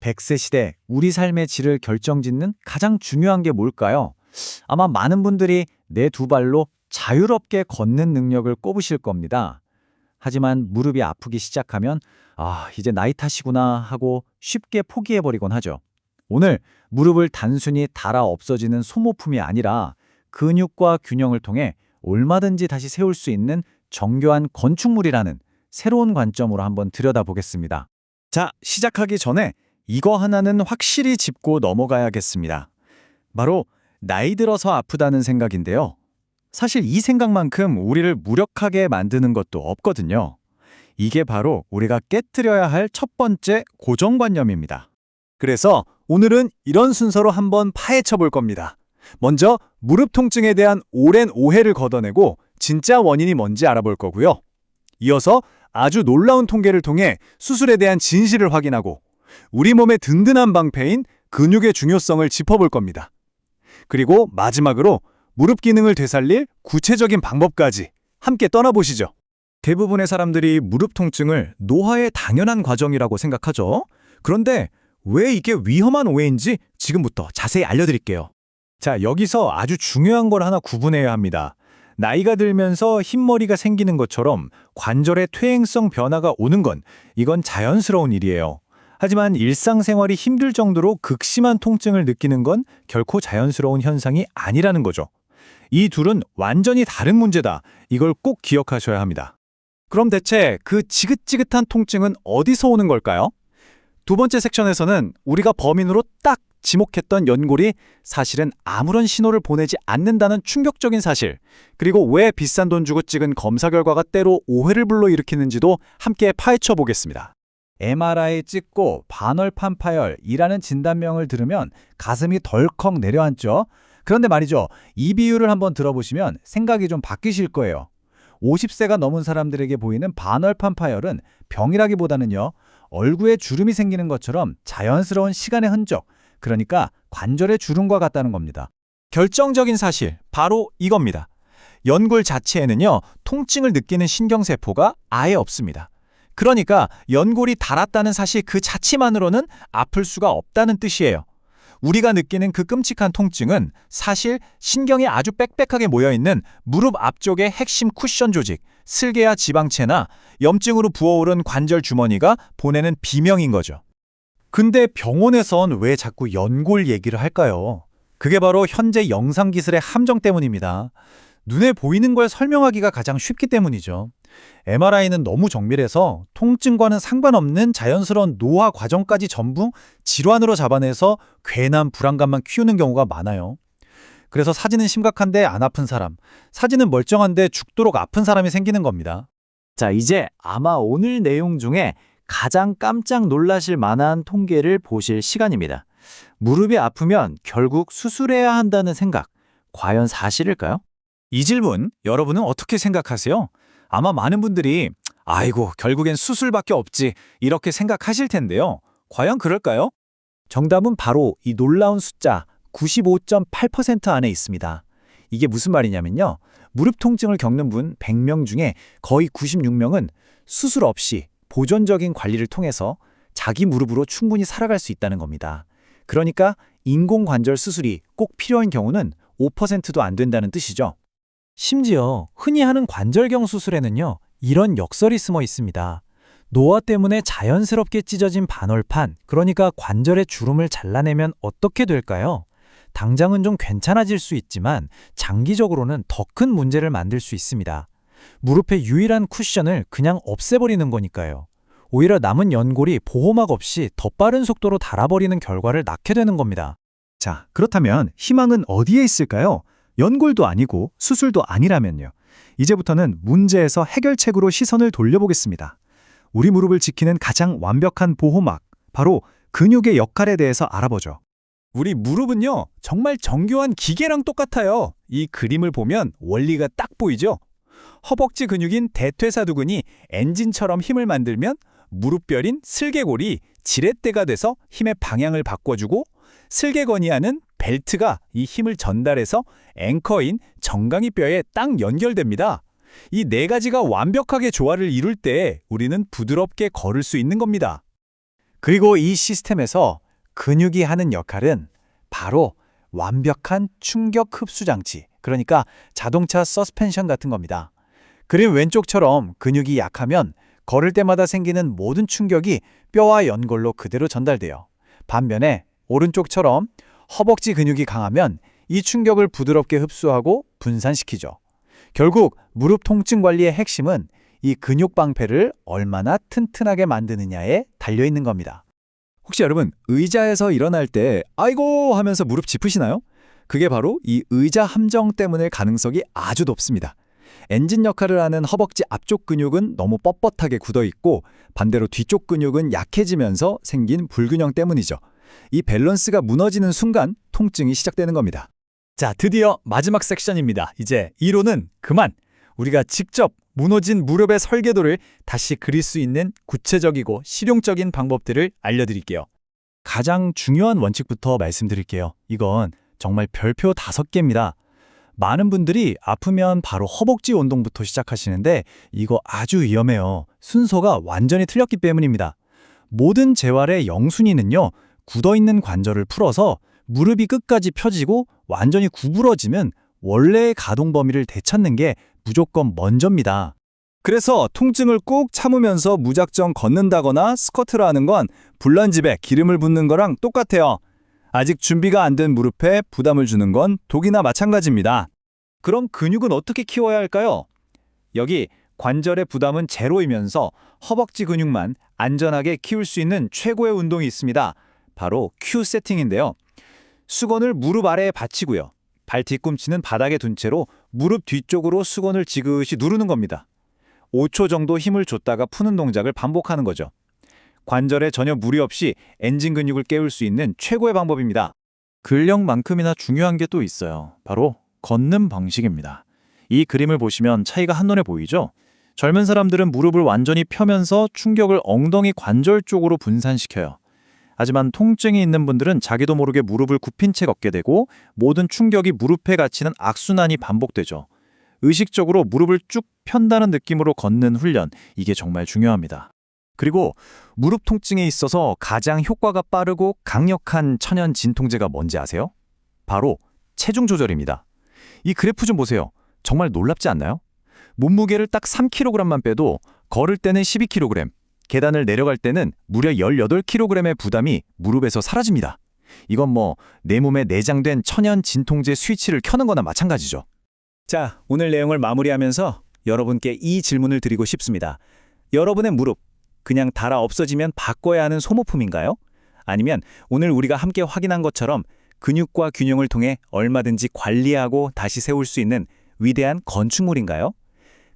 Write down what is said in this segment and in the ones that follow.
100세 시대 우리 삶의 질을 결정짓는 가장 중요한 게 뭘까요? 아마 많은 분들이 내 두 발로 자유롭게 걷는 능력을 꼽으실 겁니다. 하지만 무릎이 아프기 시작하면 이제 나이 탓이구나 하고 쉽게 포기해버리곤 하죠. 오늘 무릎을 단순히 달아 없어지는 소모품이 아니라 근육과 균형을 통해 얼마든지 다시 세울 수 있는 정교한 건축물이라는 새로운 관점으로 한번 들여다보겠습니다. 자, 시작하기 전에 이거 하나는 확실히 짚고 넘어가야겠습니다. 바로 나이 들어서 아프다는 생각인데요. 사실 이 생각만큼 우리를 무력하게 만드는 것도 없거든요. 이게 바로 우리가 깨트려야 할 첫 번째 고정관념입니다. 그래서 오늘은 이런 순서로 한번 파헤쳐 볼 겁니다. 먼저 무릎 통증에 대한 오랜 오해를 걷어내고 진짜 원인이 뭔지 알아볼 거고요. 이어서 아주 놀라운 통계를 통해 수술에 대한 진실을 확인하고 우리 몸의 든든한 방패인 근육의 중요성을 짚어볼 겁니다. 그리고 마지막으로 무릎 기능을 되살릴 구체적인 방법까지 함께 떠나보시죠. 대부분의 사람들이 무릎 통증을 노화의 당연한 과정이라고 생각하죠. 그런데 왜 이게 위험한 오해인지 지금부터 자세히 알려드릴게요. 자, 여기서 아주 중요한 걸 하나 구분해야 합니다. 나이가 들면서 흰머리가 생기는 것처럼 관절의 퇴행성 변화가 오는 건 이건 자연스러운 일이에요. 하지만 일상생활이 힘들 정도로 극심한 통증을 느끼는 건 결코 자연스러운 현상이 아니라는 거죠. 이 둘은 완전히 다른 문제다. 이걸 꼭 기억하셔야 합니다. 그럼 대체 그 지긋지긋한 통증은 어디서 오는 걸까요? 두 번째 섹션에서는 우리가 범인으로 딱 지목했던 연골이 사실은 아무런 신호를 보내지 않는다는 충격적인 사실, 그리고 왜 비싼 돈 주고 찍은 검사 결과가 때로 오해를 불러일으키는지도 함께 파헤쳐 보겠습니다. MRI 찍고 반월판 파열이라는 진단명을 들으면 가슴이 덜컥 내려앉죠. 그런데 말이죠. 이 비유를 한번 들어보시면 생각이 좀 바뀌실 거예요. 50세가 넘은 사람들에게 보이는 반월판 파열은 병이라기보다는요. 얼굴에 주름이 생기는 것처럼 자연스러운 시간의 흔적, 그러니까 관절의 주름과 같다는 겁니다. 결정적인 사실, 바로 이겁니다. 연골 자체에는요. 통증을 느끼는 신경세포가 아예 없습니다. 그러니까 연골이 닳았다는 사실 그 자체만으로는 아플 수가 없다는 뜻이에요. 우리가 느끼는 그 끔찍한 통증은 사실 신경이 아주 빽빽하게 모여있는 무릎 앞쪽의 핵심 쿠션 조직, 슬개와 지방체나 염증으로 부어오른 관절 주머니가 보내는 비명인 거죠. 근데 병원에선 왜 자꾸 연골 얘기를 할까요? 그게 바로 현재 영상기술의 함정 때문입니다. 눈에 보이는 걸 설명하기가 가장 쉽기 때문이죠. MRI는 너무 정밀해서 통증과는 상관없는 자연스러운 노화 과정까지 전부 질환으로 잡아내서 괜한 불안감만 키우는 경우가 많아요. 그래서 사진은 심각한데 안 아픈 사람, 사진은 멀쩡한데 죽도록 아픈 사람이 생기는 겁니다. 자, 이제 아마 오늘 내용 중에 가장 깜짝 놀라실 만한 통계를 보실 시간입니다. 무릎이 아프면 결국 수술해야 한다는 생각, 과연 사실일까요? 이 질문 여러분은 어떻게 생각하세요? 아마 많은 분들이 아이고 결국엔 수술밖에 없지 이렇게 생각하실 텐데요. 과연 그럴까요? 정답은 바로 이 놀라운 숫자 95.8% 안에 있습니다. 이게 무슨 말이냐면요. 무릎 통증을 겪는 분 100명 중에 거의 96명은 수술 없이 보존적인 관리를 통해서 자기 무릎으로 충분히 살아갈 수 있다는 겁니다. 그러니까 인공관절 수술이 꼭 필요한 경우는 5%도 안 된다는 뜻이죠. 심지어 흔히 하는 관절경 수술에는요, 이런 역설이 숨어 있습니다. 노화 때문에 자연스럽게 찢어진 반월판, 그러니까 관절의 주름을 잘라내면 어떻게 될까요? 당장은 좀 괜찮아질 수 있지만 장기적으로는 더 큰 문제를 만들 수 있습니다. 무릎의 유일한 쿠션을 그냥 없애버리는 거니까요. 오히려 남은 연골이 보호막 없이 더 빠른 속도로 닳아버리는 결과를 낳게 되는 겁니다. 자, 그렇다면 희망은 어디에 있을까요? 연골도 아니고 수술도 아니라면요. 이제부터는 문제에서 해결책으로 시선을 돌려보겠습니다. 우리 무릎을 지키는 가장 완벽한 보호막, 바로 근육의 역할에 대해서 알아보죠. 우리 무릎은요, 정말 정교한 기계랑 똑같아요. 이 그림을 보면 원리가 딱 보이죠? 허벅지 근육인 대퇴사두근이 엔진처럼 힘을 만들면 무릎뼈인 슬개골이 지렛대가 돼서 힘의 방향을 바꿔주고 슬개건이하는 벨트가 이 힘을 전달해서 앵커인 정강이 뼈에 딱 연결됩니다. 이 네 가지가 완벽하게 조화를 이룰 때 우리는 부드럽게 걸을 수 있는 겁니다. 그리고 이 시스템에서 근육이 하는 역할은 바로 완벽한 충격 흡수 장치, 그러니까 자동차 서스펜션 같은 겁니다. 그림 왼쪽처럼 근육이 약하면 걸을 때마다 생기는 모든 충격이 뼈와 연골로 그대로 전달돼요. 반면에 오른쪽처럼 허벅지 근육이 강하면 이 충격을 부드럽게 흡수하고 분산시키죠. 결국 무릎 통증 관리의 핵심은 이 근육 방패를 얼마나 튼튼하게 만드느냐에 달려 있는 겁니다. 혹시 여러분 의자에서 일어날 때 아이고 하면서 무릎 짚으시나요? 그게 바로 이 의자 함정 때문일 가능성이 아주 높습니다. 엔진 역할을 하는 허벅지 앞쪽 근육은 너무 뻣뻣하게 굳어 있고 반대로 뒤쪽 근육은 약해지면서 생긴 불균형 때문이죠. 이 밸런스가 무너지는 순간 통증이 시작되는 겁니다. 자, 드디어 마지막 섹션입니다. 이제 이론은 그만! 우리가 직접 무너진 무릎의 설계도를 다시 그릴 수 있는 구체적이고 실용적인 방법들을 알려드릴게요. 가장 중요한 원칙부터 말씀드릴게요. 이건 정말 별표 5개입니다. 많은 분들이 아프면 바로 허벅지 운동부터 시작하시는데 이거 아주 위험해요. 순서가 완전히 틀렸기 때문입니다. 모든 재활의 영순위는요, 굳어있는 관절을 풀어서 무릎이 끝까지 펴지고 완전히 구부러지면 원래의 가동 범위를 되찾는 게 무조건 먼저입니다. 그래서 통증을 꾹 참으면서 무작정 걷는다거나 스쿼트를 하는 건 불난집에 기름을 붓는 거랑 똑같아요. 아직 준비가 안 된 무릎에 부담을 주는 건 독이나 마찬가지입니다. 그럼 근육은 어떻게 키워야 할까요? 여기 관절의 부담은 제로이면서 허벅지 근육만 안전하게 키울 수 있는 최고의 운동이 있습니다. 바로 큐 세팅인데요. 수건을 무릎 아래에 받치고요. 발 뒤꿈치는 바닥에 둔 채로 무릎 뒤쪽으로 수건을 지그시 누르는 겁니다. 5초 정도 힘을 줬다가 푸는 동작을 반복하는 거죠. 관절에 전혀 무리 없이 엔진 근육을 깨울 수 있는 최고의 방법입니다. 근력만큼이나 중요한 게 또 있어요. 바로 걷는 방식입니다. 이 그림을 보시면 차이가 한눈에 보이죠? 젊은 사람들은 무릎을 완전히 펴면서 충격을 엉덩이 관절 쪽으로 분산시켜요. 하지만 통증이 있는 분들은 자기도 모르게 무릎을 굽힌 채 걷게 되고 모든 충격이 무릎에 갇히는 악순환이 반복되죠. 의식적으로 무릎을 쭉 편다는 느낌으로 걷는 훈련, 이게 정말 중요합니다. 그리고 무릎 통증에 있어서 가장 효과가 빠르고 강력한 천연 진통제가 뭔지 아세요? 바로 체중 조절입니다. 이 그래프 좀 보세요. 정말 놀랍지 않나요? 몸무게를 딱 3kg만 빼도 걸을 때는 12kg, 계단을 내려갈 때는 무려 18kg의 부담이 무릎에서 사라집니다. 이건 내 몸에 내장된 천연 진통제 스위치를 켜는 거나 마찬가지죠. 자, 오늘 내용을 마무리하면서 여러분께 이 질문을 드리고 싶습니다. 여러분의 무릎, 그냥 닳아 없어지면 바꿔야 하는 소모품인가요? 아니면 오늘 우리가 함께 확인한 것처럼 근육과 균형을 통해 얼마든지 관리하고 다시 세울 수 있는 위대한 건축물인가요?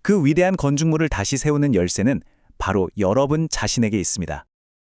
그 위대한 건축물을 다시 세우는 열쇠는 바로 여러분 자신에게 있습니다.